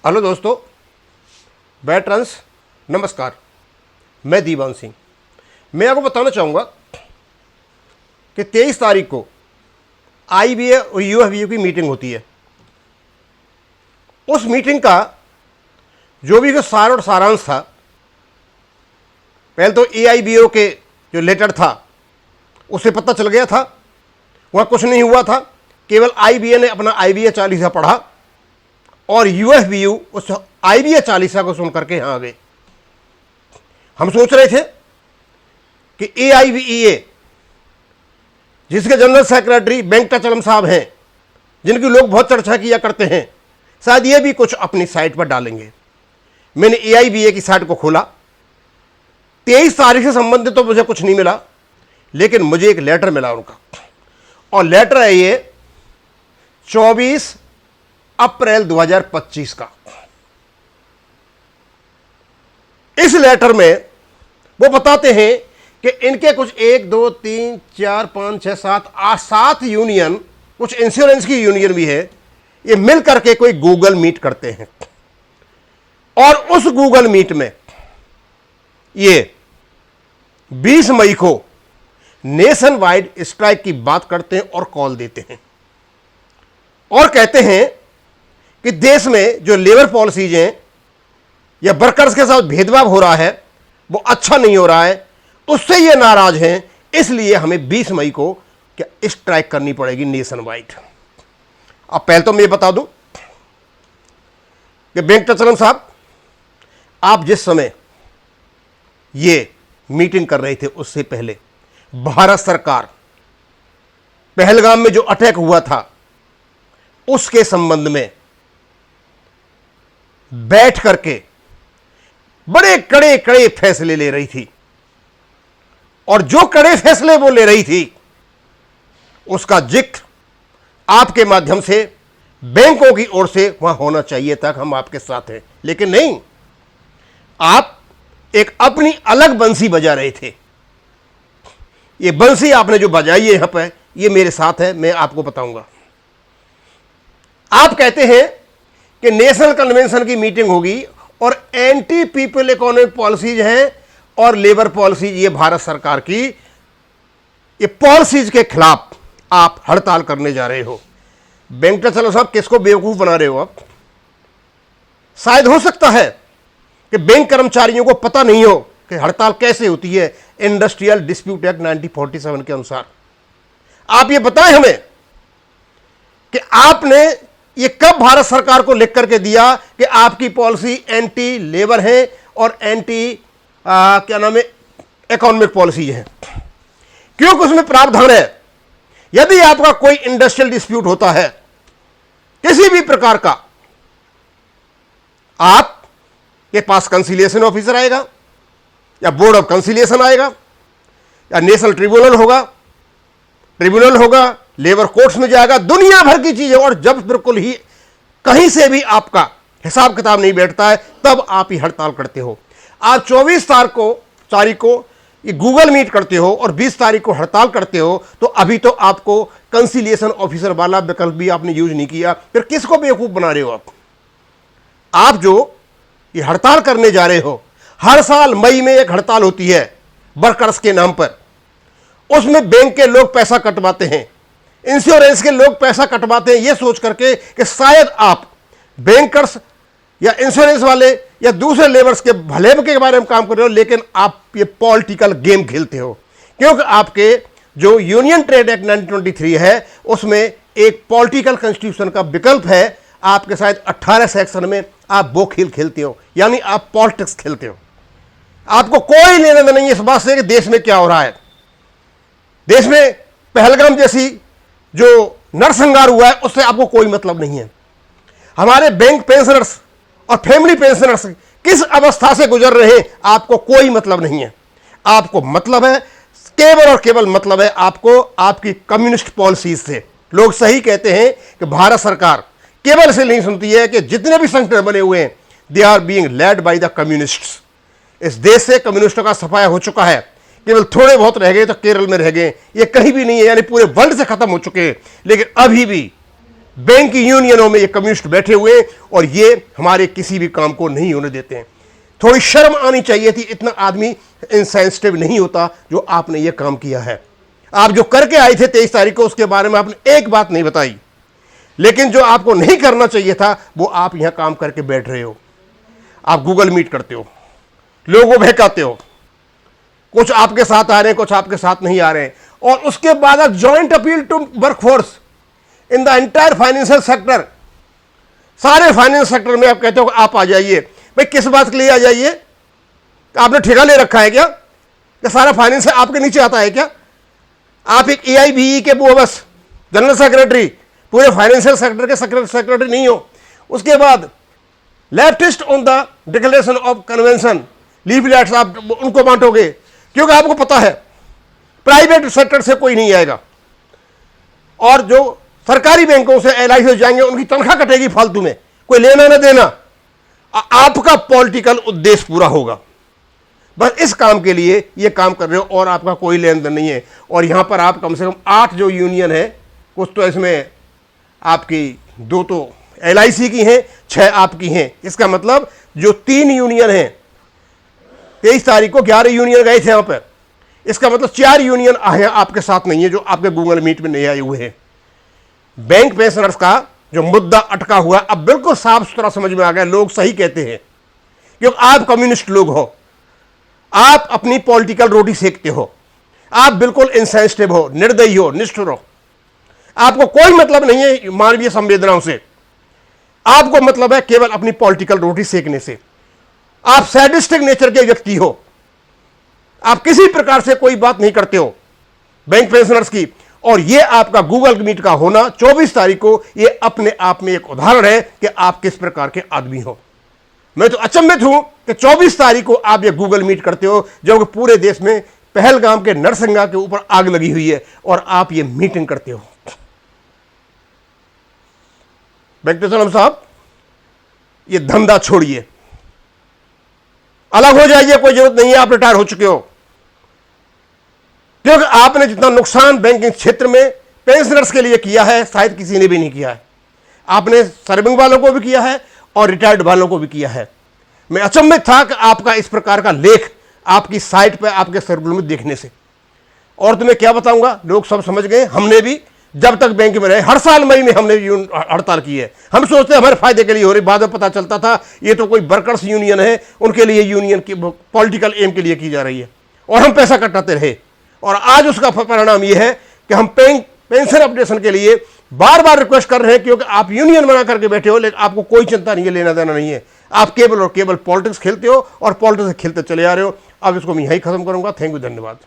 Hello दोस्तों, veterans नमस्कार। मैं दीवान सिंह। मैं आपको बताना चाहूँगा कि 23 तारीख को IBA और UFBA की मीटिंग होती है। उस मीटिंग का जो भी सार और सारांश था, पहले तो AIBO के जो लेटर था उससे पता चल गया था, वहाँ कुछ नहीं हुआ था। केवल IBA ने अपना IBA 40 पढ़ा और UFBU उस IBA 40 को सुन करके यहाँ आ गए। हम सोच रहे थे कि AIBEA, जिसके जनरल सेक्रेटरी वेंकटाचलम साहब हैं, जिनकी लोग बहुत चर्चा किया करते हैं, शायद ये भी कुछ अपनी साइट पर डालेंगे। मैंने AIBA की साइट को खोला। 23 तारीख से संबंधित तो मुझे कुछ नहीं मिला, लेकिन मुझे एक लेटर मिला उनका, और लेटर है ये 24 अप्रैल 2025 का। इस लेटर में वो बताते हैं कि इनके कुछ 1 2 3 4 5 6 7 8 7 यूनियन, कुछ इंश्योरेंस की यूनियन भी है, ये मिल करके कोई गूगल मीट करते हैं, और उस गूगल मीट में ये 20 मई को नेशन वाइड स्ट्राइक की बात करते हैं और कॉल देते हैं, और कहते हैं कि देश में जो लेबर पॉलिसीज हैं या वर्कर्स के साथ भेदभाव हो रहा है वो अच्छा नहीं हो रहा है, उससे ये नाराज हैं, इसलिए हमें 20 मई को क्या स्ट्राइक करनी पड़ेगी नेशन वाइड। अब पहले तो मैं ये बता दूं कि वेंकटाचलम साहब, आप जिस समय ये मीटिंग कर रहे थे उससे पहले भारत सरकार पहलगाम में जो अटैक हुआ था उसके संबंध में बैठ करके बड़े कड़े कड़े फैसले ले रही थी, और जो कड़े फैसले वो ले रही थी उसका जिक्र आपके माध्यम से बैंकों की ओर से वहां होना चाहिए था कि हम आपके साथ हैं, लेकिन नहीं, आप एक अपनी अलग बंसी बजा रहे थे। ये बंसी आपने जो बजाई है यहां पर, ये मेरे साथ है, मैं आपको बताऊंगा। आप कहते हैं कि नेशनल कन्वेंशन की मीटिंग होगी और एंटी पीपल इकोनॉमिक पॉलिसीज हैं और लेबर पॉलिसीज, ये भारत सरकार की ये पॉलिसीज के खिलाफ आप हड़ताल करने जा रहे हो। वेंकटाचलम साहब, किसको बेवकूफ बना रहे हो आप? शायद हो सकता है कि बैंक कर्मचारियों को पता नहीं हो कि हड़ताल कैसे होती है इंडस्ट्रियल डिस्प्यूट एक्ट 1947 के अनुसार। आप ये बताएं हमें कि आपने ये कब भारत सरकार को लिख करके दिया कि आपकी पॉलिसी एंटी लेबर है और एंटी क्या नाम है इकोनॉमिक पॉलिसी है? क्योंकि उसमें प्रावधान है, यदि आपका कोई इंडस्ट्रियल डिस्प्यूट होता है किसी भी प्रकार का, आपके पास कंसिलिएशन ऑफिसर आएगा या बोर्ड ऑफ कंसिलिएशन आएगा या नेशनल ट्रिब्यूनल होगा, लेबर कोर्ट्स में जाएगा, दुनिया भर की चीजें, और जब बिल्कुल ही कहीं से भी आपका हिसाब किताब नहीं बैठता है तब आप ही हड़ताल करते हो। आप 24 तारीख को ये गूगल मीट करते हो और 20 तारीख को हड़ताल करते हो, तो अभी तो आपको कंसिलिएशन ऑफिसर वाला विकल्प भी आपने यूज नहीं किया, फिर किसको बेवकूफ बना रहे हो आप जो ये हड़ताल करने जा रहे हो? हर साल मई में एक हड़ताल होती है वर्कर्स के नाम पर, उसमें बैंक के लोग पैसा कटवाते हैं, इंश्योरेंस के लोग पैसा कटवाते हैं, ये सोच करके कि शायद आप बैंकर्स या इंश्योरेंस वाले या दूसरे लेबर्स के भले के बारे में काम कर रहे हो, लेकिन आप ये पॉलिटिकल गेम खेलते हो। क्योंकि आपके जो यूनियन ट्रेड एक्ट 1923 है उसमें एक पॉलिटिकल कॉन्स्टिट्यूशन का विकल्प है, आपके शायद 18 सेक्शन में आप वो खेल खेलते हो, यानी आप पॉलिटिक्स खेलते हो। आपको कोई लेना देना नहीं इस बात से कि देश में क्या हो रहा है। देश में पहलगाम जैसी जो नरसंहार हुआ है उससे आपको कोई मतलब नहीं है। हमारे बैंक पेंशनर्स और फैमिली पेंशनर्स किस अवस्था से गुजर रहे हैं आपको कोई मतलब नहीं है। आपको मतलब है, केवल और केवल मतलब है आपको आपकी कम्युनिस्ट पॉलिसीज से। लोग सही कहते हैं कि भारत सरकार केवल से नहीं सुनती है कि जितने भी संगठन बने हुए हैं they are being led by the communists. इस देश से कम्युनिस्टों का सफाया हो चुका है, केवल थोड़े बहुत रह गए तो केरल में रह गए, ये कहीं भी नहीं है, यानी पूरे वर्ल्ड से खत्म हो चुके हैं। लेकिन अभी भी बैंक की यूनियनों में ये कम्युनिस्ट बैठे हुए हैं और ये हमारे किसी भी काम को नहीं होने देते हैं। थोड़ी शर्म आनी चाहिए थी, इतना आदमी इनसेंसिटिव नहीं होता जो आपने ये काम किया है। आप जो करके आए थे 23 तारीख को, उसके बारे में आपने एक बात नहीं बताई, लेकिन जो आपको नहीं करना चाहिए था वो आप यहां काम करके बैठ रहे हो। आप गूगल मीट करते हो, लोगों को बहकाते हो, कुछ आपके साथ आ रहे हैं, कुछ आपके साथ नहीं आ रहे हैं, और उसके बाद joint appeal to workforce in the entire financial sector, सारे फाइनेंस सेक्टर में आप कहते हो आप आ जाइए। भाई किस बात के लिए आ जाइए? आपने ठेका ले रखा है क्या? सारा फाइनेंस आपके नीचे आता है क्या? आप एक AIBE के वो बस जनरल सेक्रेटरी, पूरे फाइनेंशियल सेक्टर के सेक्रेटरी नहीं हो। उसके बाद leftist on the declaration of convention leaflets आप उनको बांटोगे, क्योंकि आपको पता है प्राइवेट सेक्टर से कोई नहीं आएगा, और जो सरकारी बैंकों से LIC से जाएंगे उनकी तनख्वाह कटेगी फालतू में, कोई लेना ना देना। आपका पॉलिटिकल उद्देश्य पूरा होगा, बस इस काम के लिए ये काम कर रहे हो, और आपका कोई लेन देन नहीं है। और यहां पर आप कम से कम 8 जो यूनियन है, कुछ तो इसमें आपकी 2 तो LIC की हैं, 6 आपकी हैं। इसका मतलब जो 3 यूनियन हैं, 23 तारीख को 11 यूनियन गए थे यहां पर, इसका मतलब 4 यूनियन आपके साथ नहीं है, जो आपके गूगल मीट में नहीं आए हुए हैं। बैंक पेंशनर्स का जो मुद्दा अटका हुआ अब बिल्कुल साफ सुथरा समझ में आ गया। लोग सही कहते हैं, क्योंकि आप कम्युनिस्ट लोग हो, आप अपनी पॉलिटिकल रोटी सेकते हो, आप बिल्कुल इनसेंसिटिव हो, निर्दयी हो, निष्ठुर हो, आपको कोई मतलब नहीं है मानवीय संवेदनाओं से, आपको मतलब है केवल अपनी पॉलिटिकल रोटी सेकने से। आप सैडिस्टिक नेचर के व्यक्ति हो, आप किसी प्रकार से कोई बात नहीं करते हो बैंक पेंशनर्स की। और ये आपका गूगल मीट का होना 24 तारीख को, ये अपने आप में एक उदाहरण है कि आप किस प्रकार के आदमी हो। मैं तो अचंभित हूं कि 24 तारीख को आप ये गूगल मीट करते हो, जबकि पूरे देश में पहलगाम के नरसंगा के ऊपर आग लगी हुई है, और आप ये मीटिंग करते हो। वेंकटेश्वरम साहब, ये धंधा छोड़िए, अलग हो जाइए, कोई जरूरत नहीं है, आप रिटायर हो चुके हो। क्योंकि आपने जितना नुकसान बैंकिंग क्षेत्र में पेंशनर्स के लिए किया है, शायद किसी ने भी नहीं किया है। आपने सर्विंग वालों को भी किया है और रिटायर्ड वालों को भी किया है। मैं अचंभित था कि आपका इस प्रकार का लेख आपकी साइट पर, आपके सर्कुलर में देखने से। और तुम्हें क्या बताऊंगा, लोग सब समझ गए। हमने भी जब तक बैंक में रहे, हर साल मई में हमने हड़ताल की है। हम सोचते हमारे फायदे के लिए हो रही, बाद में पता चलता था ये तो कोई वर्कर्स यूनियन है, उनके लिए यूनियन की पॉलिटिकल एम के लिए की जा रही है, और हम पैसा कटाते रहे। और आज उसका परिणाम ये है कि हम पेंशन अपडेशन के लिए बार बार रिक्वेस्ट कर रहे हैं, क्योंकि आप यूनियन बना करके बैठे हो, लेकिन आपको कोई चिंता नहीं है, लेना देना नहीं है। आप केवल और केवल पॉलिटिक्स खेलते हो और पॉलिटिक्स खेलते चले आ रहे हो। अब इसको मैं यहीं खत्म करूंगा। थैंक यू, धन्यवाद।